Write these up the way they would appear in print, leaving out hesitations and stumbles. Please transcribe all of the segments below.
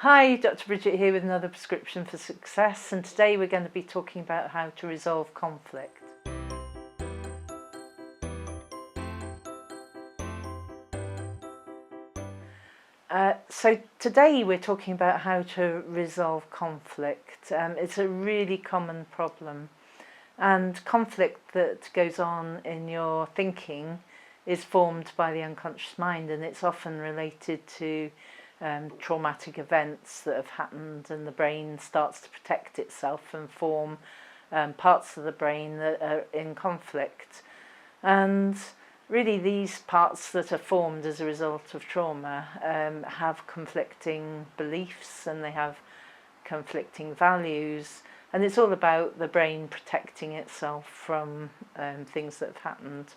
Hi, Dr. Bridget here with another prescription for success, and today we're going to be talking about how to resolve conflict. So today we're talking about how to resolve conflict. It's a really common problem, and conflict that goes on in your thinking is formed by the unconscious mind, and it's often related to traumatic events that have happened, and the brain starts to protect itself and form parts of the brain that are in conflict. And really these parts that are formed as a result of trauma have conflicting beliefs, and they have conflicting values, and it's all about the brain protecting itself from things that have happened.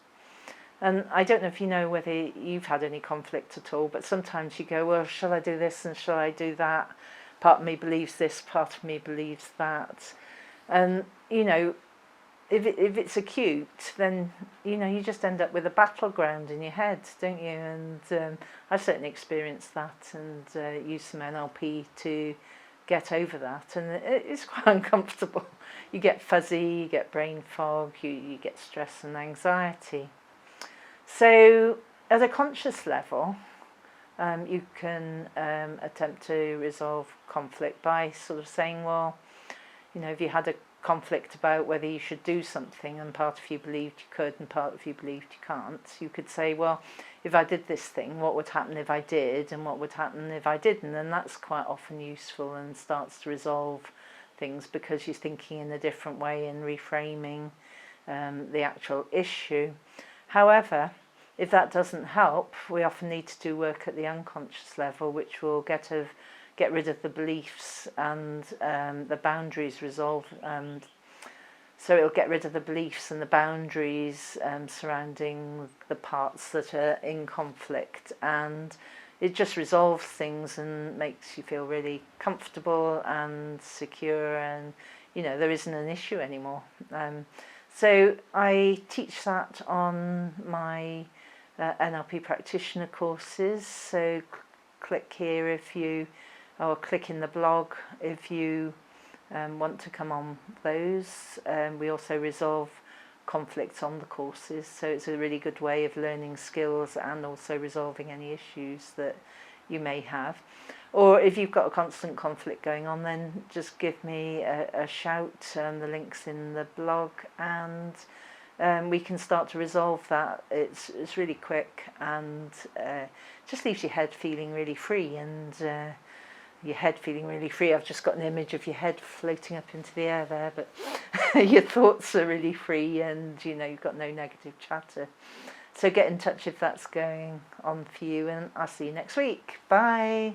And I don't know if you know whether you've had any conflict at all, but sometimes you go, well, shall I do this and shall I do that? Part of me believes this, part of me believes that. And, you know, if it's acute, then, you know, you just end up with a battleground in your head, don't you? And I've certainly experienced that and used some NLP to get over that. And it's quite uncomfortable. You get fuzzy, you get brain fog, you get stress and anxiety. So at a conscious level, you can attempt to resolve conflict by sort of saying, well, you know, if you had a conflict about whether you should do something and part of you believed you could and part of you believed you can't, you could say, well, if I did this thing, what would happen if I did, and what would happen if I didn't? And that's quite often useful and starts to resolve things because you're thinking in a different way and reframing the actual issue. However, if that doesn't help, we often need to do work at the unconscious level, which will get rid of the beliefs and the boundaries resolved. So it'll get rid of the beliefs and the boundaries surrounding the parts that are in conflict, and it just resolves things and makes you feel really comfortable and secure, and you know there isn't an issue anymore. So I teach that on my NLP practitioner courses. So click here if you, or click in the blog if you want to come on those. We also resolve conflicts on the courses, so it's a really good way of learning skills and also resolving any issues that you may have. Or if you've got a constant conflict going on, then just give me a shout. The link's in the blog, and we can start to resolve that. It's really quick, and just leaves your head feeling really free, and your head feeling really free. I've just got an image of your head floating up into the air there, but your thoughts are really free, and you know you've got no negative chatter. So get in touch if that's going on for you, and I'll see you next week. Bye.